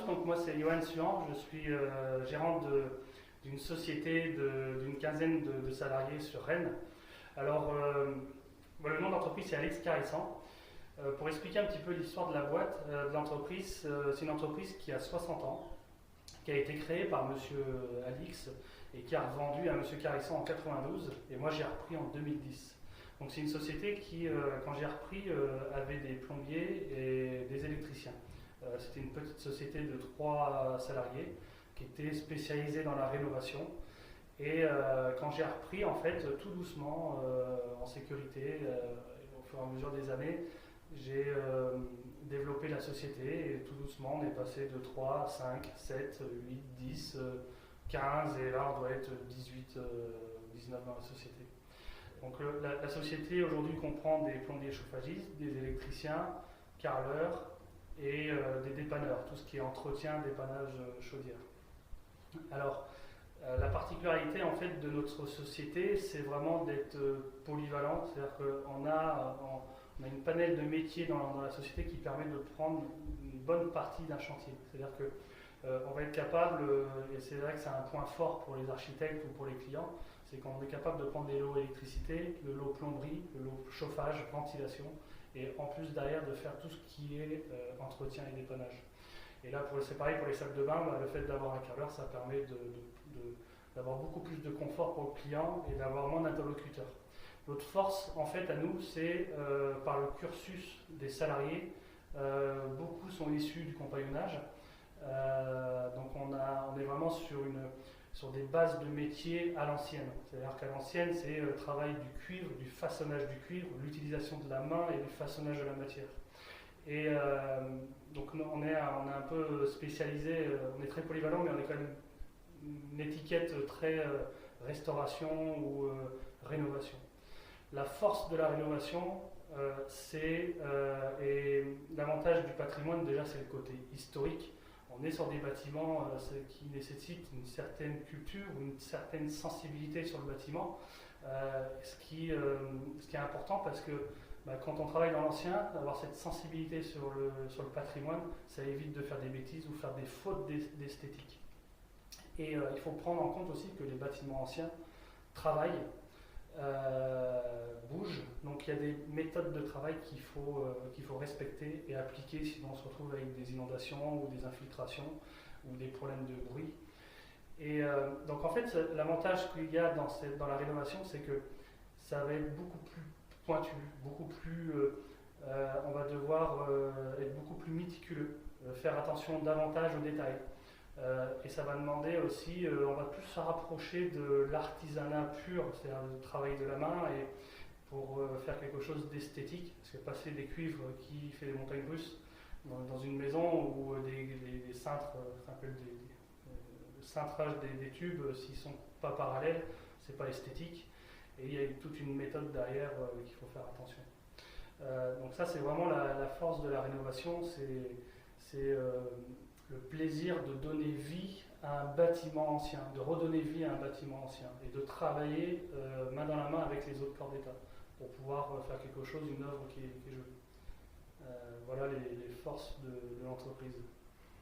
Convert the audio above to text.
Donc moi c'est Johan Suan, je suis gérant d'une société d'une quinzaine de salariés sur Rennes. Alors le nom d'entreprise c'est Alix Caressan. Pour expliquer un petit peu l'histoire de la boîte, de l'entreprise, c'est une entreprise qui a 60 ans, qui a été créée par Monsieur Alix et qui a revendu à Monsieur Caressan en 92 et moi j'ai repris en 2010. Donc c'est une société qui, quand j'ai repris, avait des plombiers et des électriciens. C'était une petite société de 3 salariés qui était spécialisée dans la rénovation. Et quand j'ai repris, en fait, tout doucement, en sécurité, au fur et à mesure des années, j'ai développé la société et tout doucement, on est passé de 3, 5, 7, 8, 10, 15 et là, on doit être 18, 19 dans la société. Donc la société aujourd'hui comprend des plombiers chauffagistes, des électriciens, carreleurs et des dépanneurs, tout ce qui est entretien, dépannage, chaudière. Alors, la particularité en fait de notre société, c'est vraiment d'être polyvalent, c'est-à-dire qu'on a une panel de métiers dans la société qui permet de prendre une bonne partie d'un chantier. C'est-à-dire qu'on va être capable, et c'est vrai que c'est un point fort pour les architectes ou pour les clients, c'est qu'on est capable de prendre des lots électricité, de lots plomberie, de lots chauffage, ventilation, et en plus derrière de faire tout ce qui est entretien et dépannage. Et là, c'est pareil pour les salles de bain, le fait d'avoir un carreleur, ça permet d'avoir beaucoup plus de confort pour le client et d'avoir moins d'interlocuteurs. Notre force, en fait, à nous, c'est par le cursus des salariés. Beaucoup sont issus du compagnonnage. Donc on est vraiment sur des bases de métiers à l'ancienne. C'est-à-dire qu'à l'ancienne, c'est le travail du cuivre, du façonnage du cuivre, l'utilisation de la main et du façonnage de la matière. Et donc on est un peu spécialisé, on est très polyvalent, mais on est quand même une étiquette très restauration ou rénovation. La force de la rénovation, et l'avantage du patrimoine, déjà, c'est le côté historique. On est sur des bâtiments qui nécessitent une certaine culture, une certaine sensibilité sur le bâtiment, ce qui est important parce que quand on travaille dans l'ancien, avoir cette sensibilité sur le patrimoine, ça évite de faire des bêtises ou faire des fautes d'esthétique. Et il faut prendre en compte aussi que les bâtiments anciens travaillent, bougent, donc il y a des méthodes de travail qu'il faut respecter et appliquer, sinon on se retrouve avec des inondations ou des infiltrations ou des problèmes de bruit. Et donc en fait, l'avantage qu'il y a dans la rénovation, c'est que ça va être beaucoup plus pointu, beaucoup plus, on va devoir être beaucoup plus méticuleux, faire attention davantage aux détails. Et ça va demander aussi, on va plus se rapprocher de l'artisanat pur, c'est-à-dire le travail de la main, et pour faire quelque chose d'esthétique, parce que passer des cuivres qui fait des montagnes russes dans une maison ou des cintres, ça s'appelle le cintrage des tubes, s'ils ne sont pas parallèles, c'est pas esthétique. Et il y a toute une méthode derrière qu'il faut faire attention. Donc ça, c'est vraiment la force de la rénovation, c'est le plaisir de donner vie à un bâtiment ancien, de redonner vie à un bâtiment ancien et de travailler main dans la main avec les autres corps d'État pour pouvoir faire quelque chose, une œuvre qui est jolie. Voilà les forces de l'entreprise.